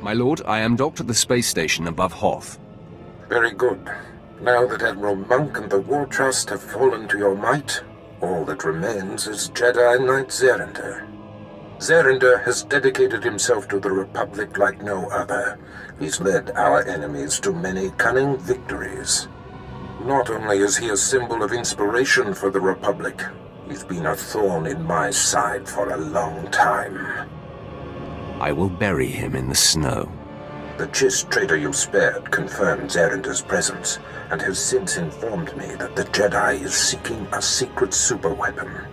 My lord, I am docked at the space station above Hoth. Very good. Now that Admiral Monk and the War Trust have fallen to your might, all that remains is Jedi Knight Zerinder. Zerinder has dedicated himself to the Republic like no other. He's led our enemies to many cunning victories. Not only is he a symbol of inspiration for the Republic, he's been a thorn in my side for a long time. I will bury him in the snow. The Chiss traitor you spared confirmed Zerinder's presence, and has since informed me that the Jedi is seeking a secret superweapon.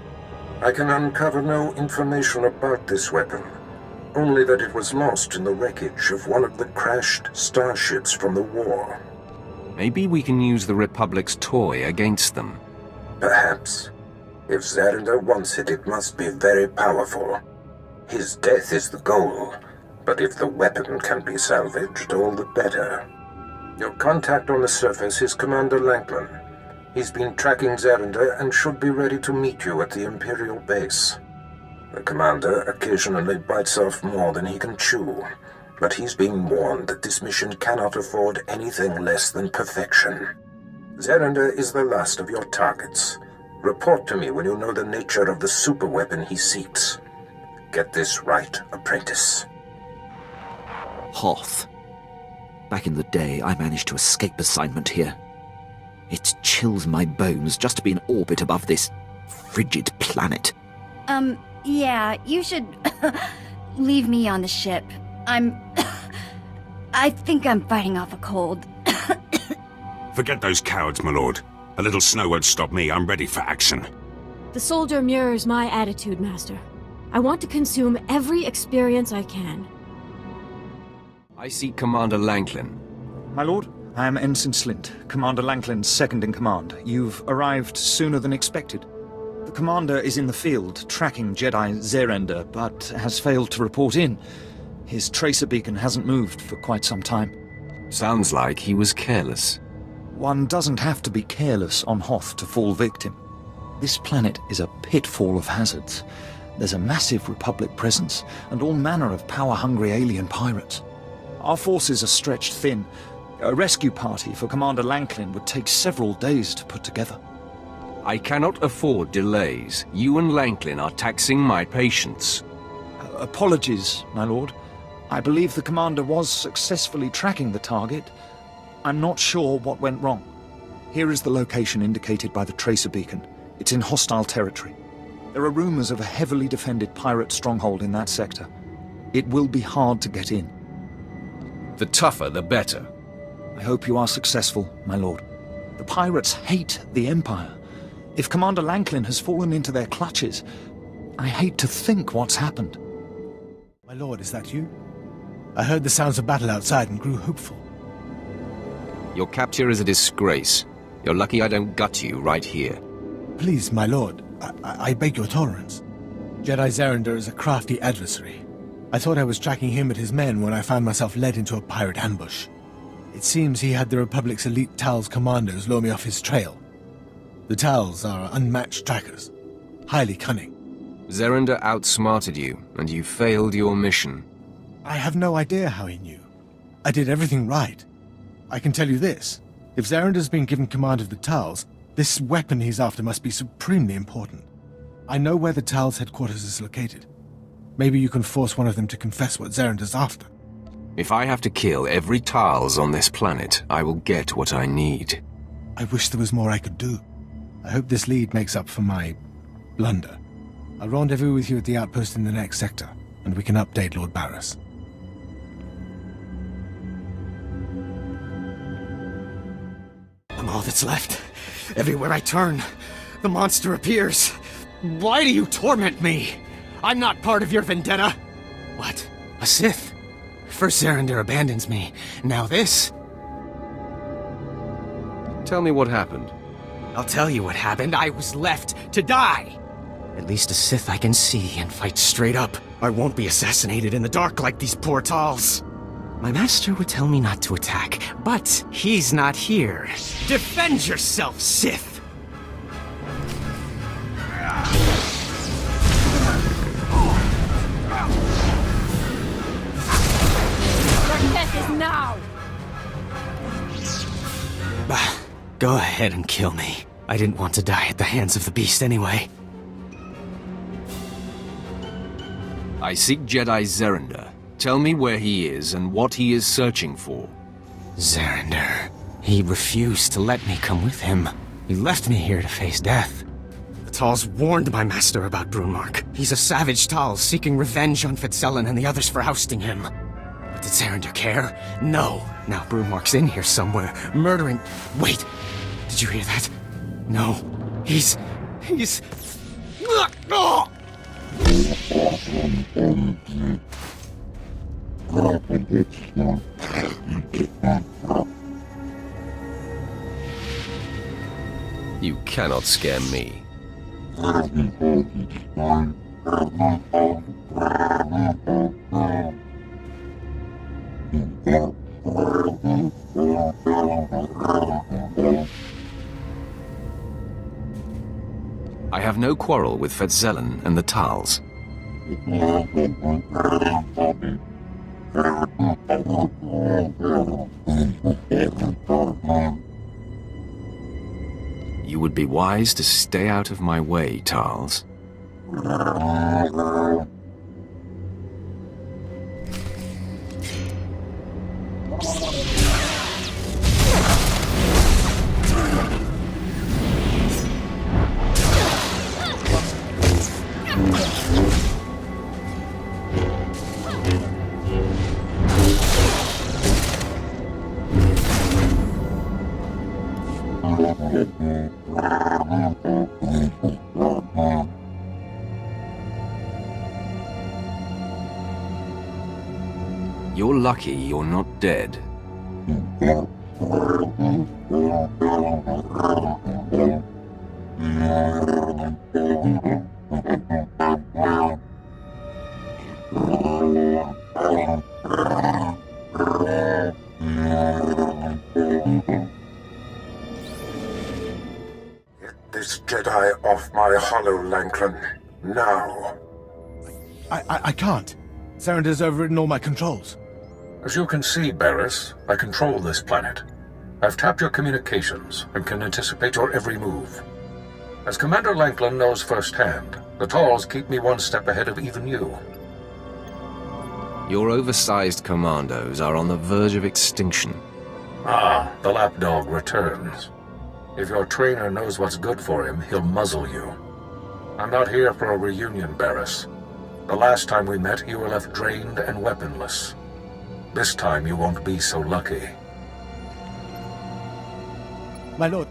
I can uncover no information about this weapon, only that it was lost in the wreckage of one of the crashed starships from the war. Maybe we can use the Republic's toy against them. Perhaps. If Zerinder wants it, it must be very powerful. His death is the goal, but if the weapon can be salvaged, all the better. Your contact on the surface is Commander Lanklin. He's been tracking Zerinder and should be ready to meet you at the Imperial base. The commander occasionally bites off more than he can chew, but he's been warned that this mission cannot afford anything less than perfection. Zerinder is the last of your targets. Report to me when you know the nature of the superweapon he seeks. Get this right, apprentice. Hoth. Back in the day, I managed to escape assignment here. It chills my bones just to be in orbit above this frigid planet. Yeah, you should leave me on the ship. I think I'm fighting off a cold. Forget those cowards, my lord. A little snow won't stop me. I'm ready for action. The soldier mirrors my attitude, Master. I want to consume every experience I can. I seek Commander Lanklin. My lord, I am Ensign Slint, Commander Lanklin's second-in-command. You've arrived sooner than expected. The commander is in the field, tracking Jedi Zerinder, but has failed to report in. His tracer beacon hasn't moved for quite some time. Sounds like he was careless. One doesn't have to be careless on Hoth to fall victim. This planet is a pitfall of hazards. There's a massive Republic presence, and all manner of power-hungry alien pirates. Our forces are stretched thin. A rescue party for Commander Lanklin would take several days to put together. I cannot afford delays. You and Lanklin are taxing my patience. Apologies, my lord. I believe the commander was successfully tracking the target. I'm not sure what went wrong. Here is the location indicated by the tracer beacon. It's in hostile territory. There are rumors of a heavily defended pirate stronghold in that sector. It will be hard to get in. The tougher, the better. I hope you are successful, my lord. The pirates hate the Empire. If Commander Lanklin has fallen into their clutches, I hate to think what's happened. My lord, is that you? I heard the sounds of battle outside and grew hopeful. Your capture is a disgrace. You're lucky I don't gut you right here. Please, my lord, I beg your tolerance. Jedi Zerinder is a crafty adversary. I thought I was tracking him and his men when I found myself led into a pirate ambush. It seems he had the Republic's elite Tal's commandos lure me off his trail. The Tals are unmatched trackers, highly cunning. Zerinder outsmarted you, and you failed your mission. I have no idea how he knew. I did everything right. I can tell you this. If Zerinder's been given command of the Tals, this weapon he's after must be supremely important. I know where the Tals' headquarters is located. Maybe you can force one of them to confess what Zerinder's after. If I have to kill every Tals on this planet, I will get what I need. I wish there was more I could do. I hope this lead makes up for my blunder. I'll rendezvous with you at the outpost in the next sector, and we can update Lord Barris. I'm all that's left. Everywhere I turn, the monster appears. Why do you torment me? I'm not part of your vendetta. What? A Sith? First Zerinder abandons me. Now this? Tell me what happened. I'll tell you what happened. I was left to die. At least a Sith I can see and fight straight up. I won't be assassinated in the dark like these poor Tals. My master would tell me not to attack, but he's not here. Defend yourself, Sith! now! Go ahead and kill me. I didn't want to die at the hands of the beast anyway. I seek Jedi Zerender. Tell me where he is and what he is searching for. Zerender. He refused to let me come with him. He left me here to face death. The Tals warned my master about Brunmark. He's a savage Tal seeking revenge on Fitzellan and the others for ousting him. But did Zerender care? No. Now Brunmark's in here somewhere, murdering... Wait! Did you hear that? No. He's... Oh! You cannot scare me. I have no quarrel with Fitzellan and the Tals. You would be wise to stay out of my way, Tals. You're lucky you're not dead. Get this Jedi off my hollow, Lanklin. Now. I can't. Zerender's overridden all my controls. As you can see, Barriss, I control this planet. I've tapped your communications and can anticipate your every move. As Commander Lanklin knows firsthand, the Tals keep me one step ahead of even you. Your oversized commandos are on the verge of extinction. Ah, the lapdog returns. If your trainer knows what's good for him, he'll muzzle you. I'm not here for a reunion, Barriss. The last time we met, you were left drained and weaponless. This time you won't be so lucky. My lord,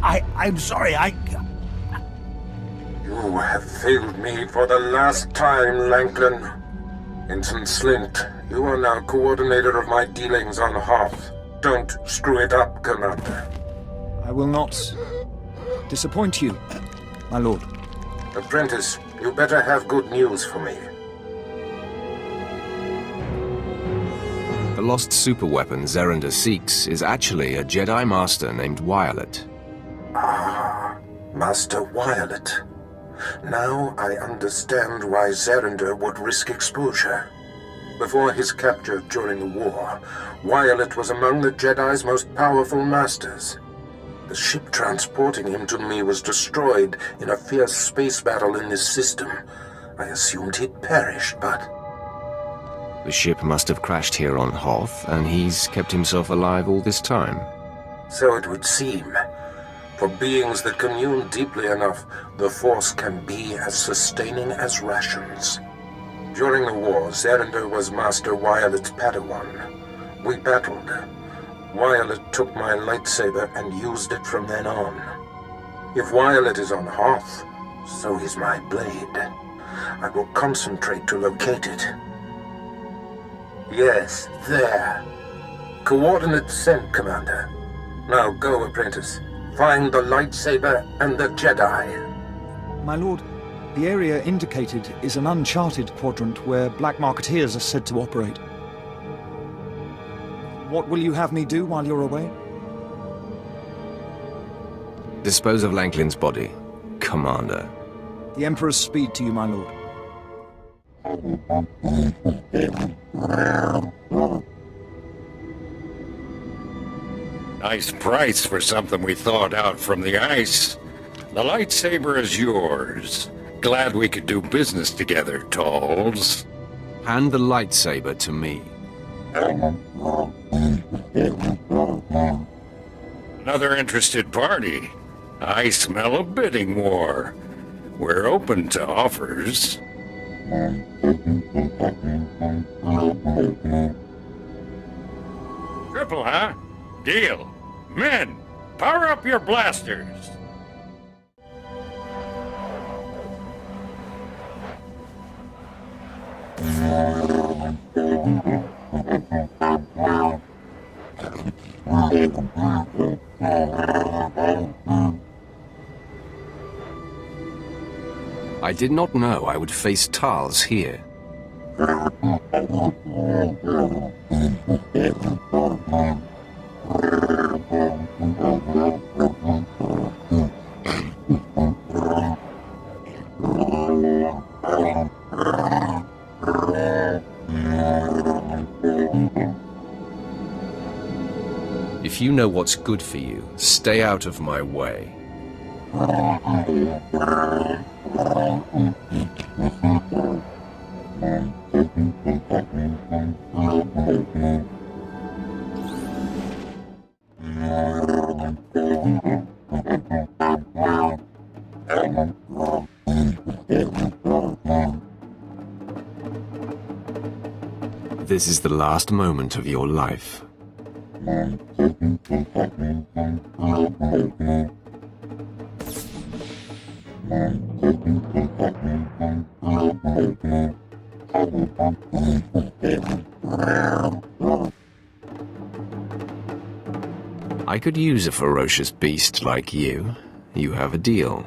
I'm sorry, You have failed me for the last time, Lanklin. Ensign Slint, you are now coordinator of my dealings on Hoth. Don't screw it up, Commander. I will not disappoint you, my lord. Apprentice, you better have good news for me. The lost superweapon Zerender seeks is actually a Jedi Master named Violet. Ah, Master Violet. Now I understand why Zerender would risk exposure. Before his capture during the war, Violet was among the Jedi's most powerful masters. The ship transporting him to me was destroyed in a fierce space battle in this system. I assumed he'd perished, but... The ship must have crashed here on Hoth, and he's kept himself alive all this time. So it would seem. For beings that commune deeply enough, the Force can be as sustaining as rations. During the war, Zerender was Master Violet's Padawan. We battled. Violet took my lightsaber and used it from then on. If Violet is on Hoth, so is my blade. I will concentrate to locate it. Yes, there. Coordinates sent, Commander. Now go, Apprentice. Find the lightsaber and the Jedi. My lord, the area indicated is an uncharted quadrant where Black Marketeers are said to operate. What will you have me do while you're away? Dispose of Lanklin's body, Commander. The Emperor's speed to you, my lord. Nice price for something we thawed out from the ice. The lightsaber is yours. Glad we could do business together, Talls. Hand the lightsaber to me. Another interested party. I smell a bidding war. We're open to offers. Triple, huh? Deal. Men, power up your blasters. I did not know I would face Talz here. If you know what's good for you, stay out of my way. This is the last moment of your life. I could use a ferocious beast like you. You have a deal.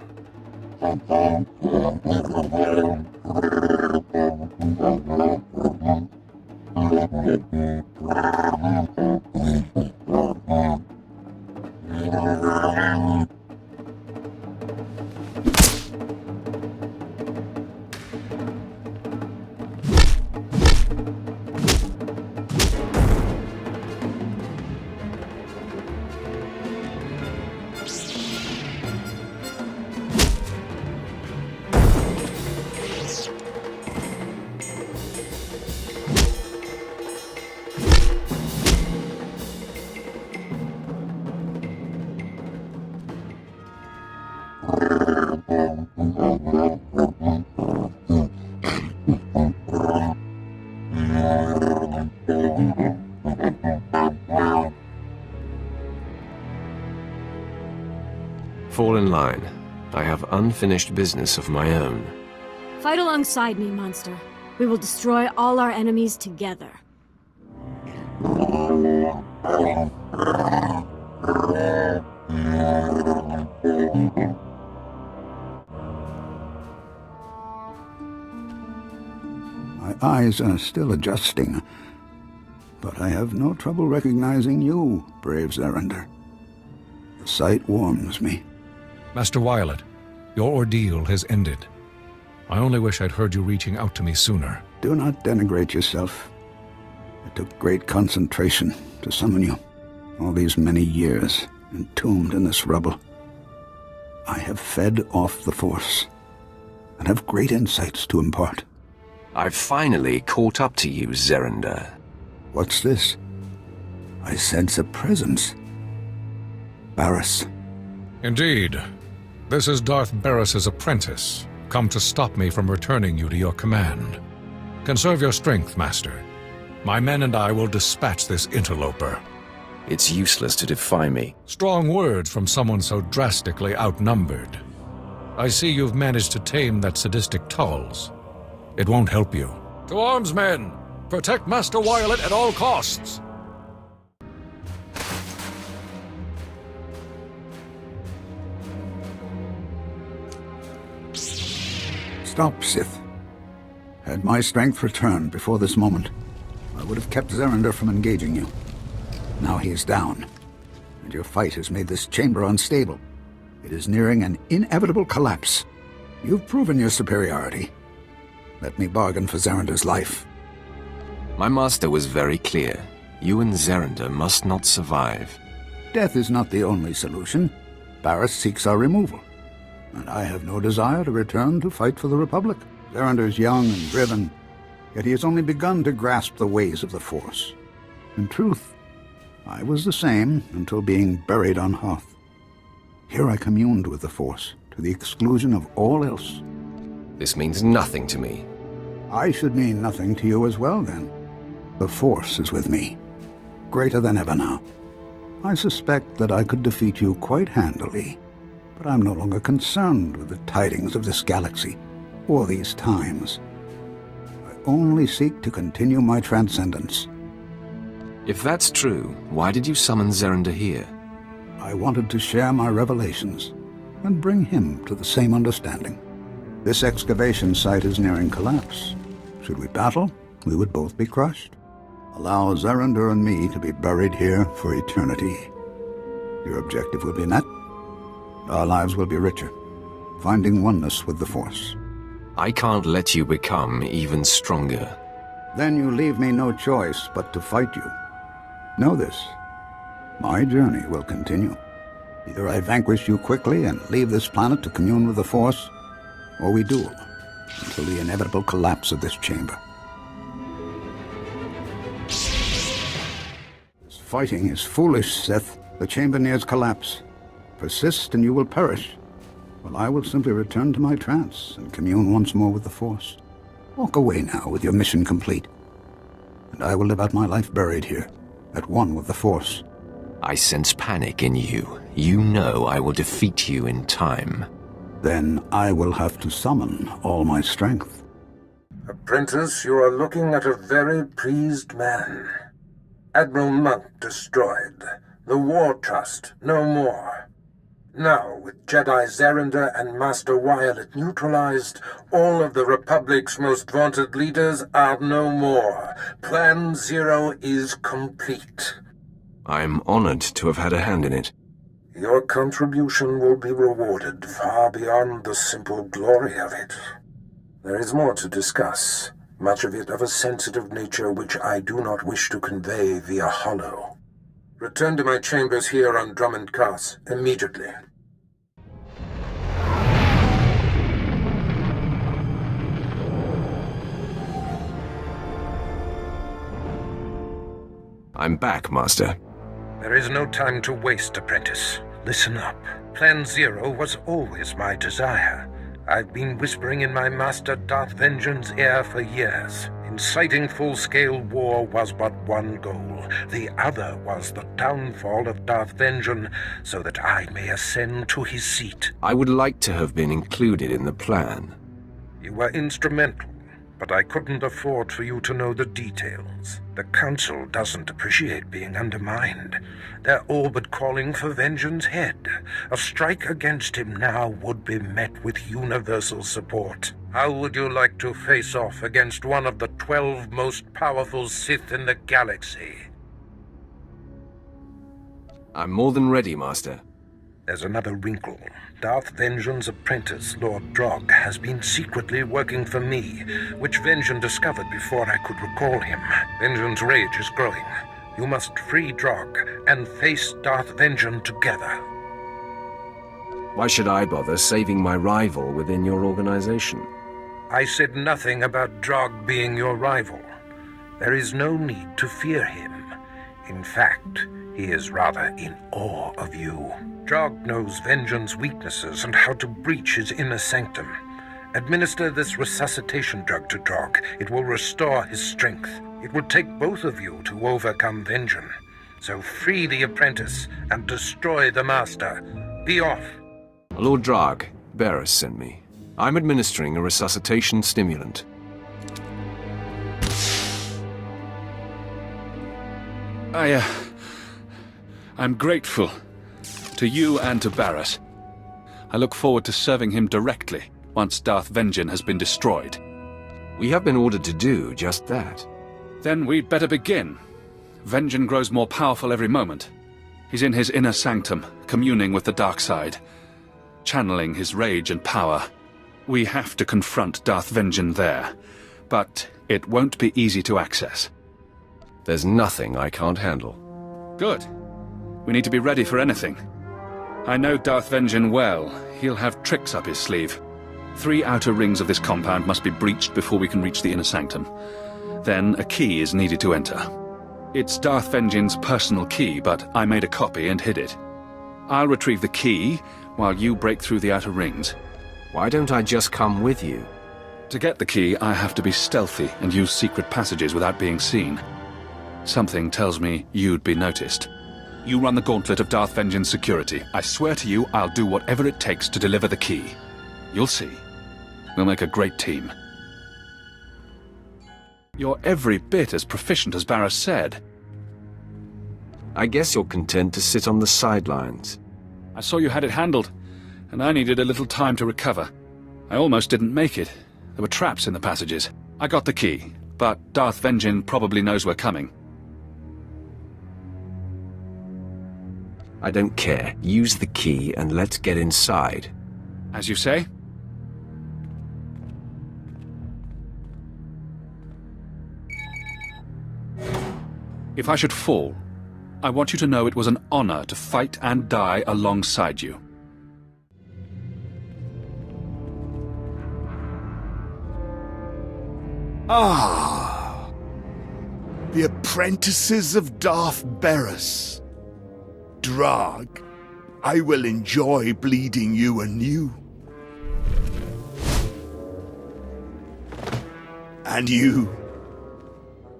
Fall in line. I have unfinished business of my own. Fight alongside me, monster. We will destroy all our enemies together. My eyes are still adjusting, but I have no trouble recognizing you, brave Zerander. The sight warms me. Master Violet, your ordeal has ended. I only wish I'd heard you reaching out to me sooner. Do not denigrate yourself. It took great concentration to summon you. All these many years, entombed in this rubble. I have fed off the Force, and have great insights to impart. I've finally caught up to you, Zerander. What's this? I sense a presence. Barriss. Indeed. This is Darth Barriss's apprentice, come to stop me from returning you to your command. Conserve your strength, Master. My men and I will dispatch this interloper. It's useless to defy me. Strong words from someone so drastically outnumbered. I see you've managed to tame that sadistic Talz. It won't help you. To arms, men! Protect Master Violet at all costs! Stop, Sith. Had my strength returned before this moment, I would have kept Zerander from engaging you. Now he is down, and your fight has made this chamber unstable. It is nearing an inevitable collapse. You've proven your superiority. Let me bargain for Zerander's life. My master was very clear. You and Zerander must not survive. Death is not the only solution. Barris seeks our removal, and I have no desire to return to fight for the Republic. Zerander is young and driven, yet he has only begun to grasp the ways of the Force. In truth, I was the same until being buried on Hoth. Here I communed with the Force, to the exclusion of all else. This means nothing to me. I should mean nothing to you as well, then. The Force is with me, greater than ever now. I suspect that I could defeat you quite handily, but I'm no longer concerned with the tidings of this galaxy, or these times. I only seek to continue my transcendence. If that's true, why did you summon Zerander here? I wanted to share my revelations, and bring him to the same understanding. This excavation site is nearing collapse. Should we battle, we would both be crushed. Allow Zerander and me to be buried here for eternity. Your objective will be met. Our lives will be richer, finding oneness with the Force. I can't let you become even stronger. Then you leave me no choice but to fight you. Know this. My journey will continue. Either I vanquish you quickly and leave this planet to commune with the Force, or we duel until the inevitable collapse of this chamber. This fighting is foolish, Sith. The chamber nears collapse. Persist and you will perish, while I will simply return to my trance and commune once more with the Force. Walk away now with your mission complete, and I will live out my life buried here, at one with the Force. I sense panic in you. You know I will defeat you in time. Then I will have to summon all my strength. Apprentice, you are looking at a very pleased man. Admiral Monk destroyed. The War Trust, no more. Now, with Jedi Zerander and Master Wyatt neutralized, all of the Republic's most vaunted leaders are no more. Plan Zero is complete. I'm honored to have had a hand in it. Your contribution will be rewarded far beyond the simple glory of it. There is more to discuss, much of it of a sensitive nature which I do not wish to convey via holo. Return to my chambers here on Drummond Cars immediately. I'm back, Master. There is no time to waste, Apprentice. Listen up. Plan Zero was always my desire. I've been whispering in my Master Darth Vengean's ear for years. Inciting full-scale war was but one goal. The other was the downfall of Darth Vengean, so that I may ascend to his seat. I would like to have been included in the plan. You were instrumental, but I couldn't afford for you to know the details. The Council doesn't appreciate being undermined. They're all but calling for Vengean's head. A strike against him now would be met with universal support. How would you like to face off against one of the 12 most powerful Sith in the galaxy? I'm more than ready, Master. There's another wrinkle. Darth Vengean's apprentice, Lord Drog, has been secretly working for me, which Vengean discovered before I could recall him. Vengean's rage is growing. You must free Drog and face Darth Vengean together. Why should I bother saving my rival within your organization? I said nothing about Drog being your rival. There is no need to fear him. In fact, he is rather in awe of you. Drog knows Vengean's weaknesses and how to breach his inner sanctum. Administer this resuscitation drug to Drog. It will restore his strength. It will take both of you to overcome Vengean. So free the apprentice and destroy the master. Be off. Lord Drog, Barris sent me. I'm administering a resuscitation stimulant. I'm grateful. To you and to Barris. I look forward to serving him directly once Darth Vengean has been destroyed. We have been ordered to do just that. Then we'd better begin. Vengean grows more powerful every moment. He's in his inner sanctum, communing with the dark side, channeling his rage and power. We have to confront Darth Vengean there, but it won't be easy to access. There's nothing I can't handle. Good. We need to be ready for anything. I know Darth Vengeance well. He'll have tricks up his sleeve. 3 outer rings of this compound must be breached before we can reach the inner sanctum. Then a key is needed to enter. It's Darth Vengeance's personal key, but I made a copy and hid it. I'll retrieve the key while you break through the outer rings. Why don't I just come with you? To get the key, I have to be stealthy and use secret passages without being seen. Something tells me you'd be noticed. You run the gauntlet of Darth Vengeance security. I swear to you, I'll do whatever it takes to deliver the key. You'll see. We'll make a great team. You're every bit as proficient as Barris said. I guess you're content to sit on the sidelines. I saw you had it handled, and I needed a little time to recover. I almost didn't make it. There were traps in the passages. I got the key, but Darth Vengeance probably knows we're coming. I don't care. Use the key and let's get inside. As you say. If I should fall, I want you to know it was an honor to fight and die alongside you. Ah, the apprentices of Darth Barris. Drag, I will enjoy bleeding you anew. And you.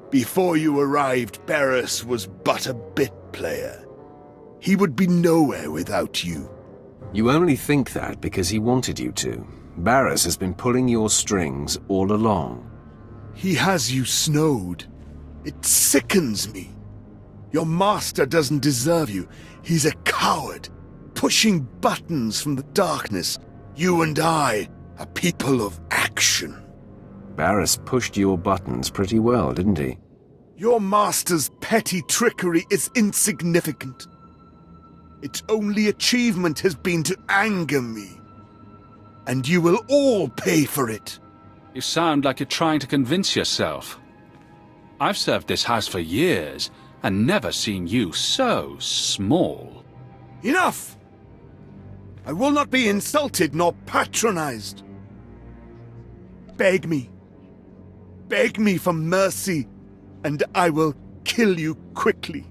Before you arrived, Barris was but a bit player. He would be nowhere without you. You only think that because he wanted you to. Barris has been pulling your strings all along. He has you snowed. It sickens me. Your master doesn't deserve you. He's a coward, pushing buttons from the darkness. You and I are people of action. Barris pushed your buttons pretty well, didn't he? Your master's petty trickery is insignificant. Its only achievement has been to anger me. And you will all pay for it. You sound like you're trying to convince yourself. I've served this house for years, and never seen you so small. Enough! I will not be insulted nor patronized. Beg me. Beg me for mercy, and I will kill you quickly.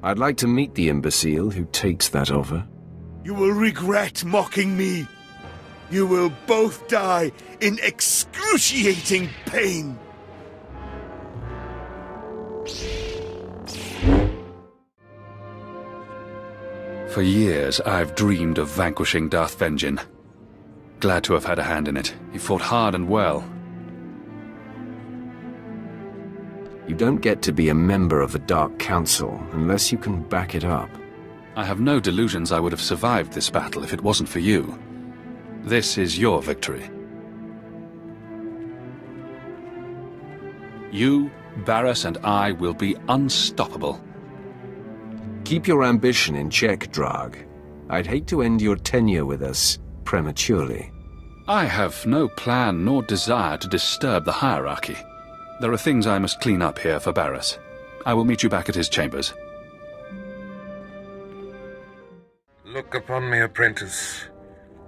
I'd like to meet the imbecile who takes that offer. You will regret mocking me. You will both die in excruciating pain. For years, I've dreamed of vanquishing Darth Vengeance. Glad to have had a hand in it. He fought hard and well. You don't get to be a member of the Dark Council unless you can back it up. I have no delusions I would have survived this battle if it wasn't for you. This is your victory. You, Barris, and I will be unstoppable. Keep your ambition in check, Drag. I'd hate to end your tenure with us prematurely. I have no plan nor desire to disturb the hierarchy. There are things I must clean up here for Barris. I will meet you back at his chambers. Look upon me, apprentice.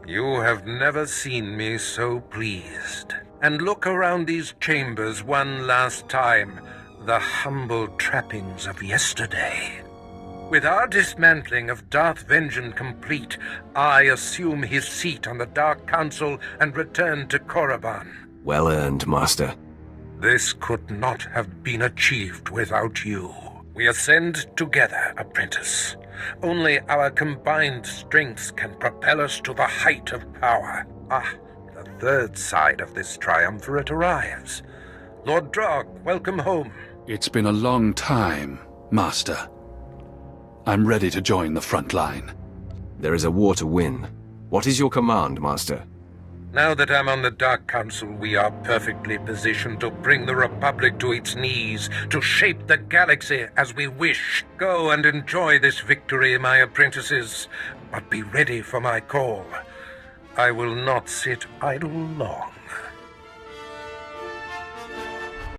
You have never seen me so pleased. And look around these chambers one last time, the humble trappings of yesterday. With our dismantling of Darth Vengeance complete, I assume his seat on the Dark Council and return to Korriban. Well earned, Master. This could not have been achieved without you. We ascend together, apprentice. Only our combined strengths can propel us to the height of power. Ah, the third side of this triumvirate arrives. Lord Drog, welcome home. It's been a long time, Master. I'm ready to join the front line. There is a war to win. What is your command, Master? Now that I'm on the Dark Council, we are perfectly positioned to bring the Republic to its knees, to shape the galaxy as we wish. Go and enjoy this victory, my apprentices, but be ready for my call. I will not sit idle long.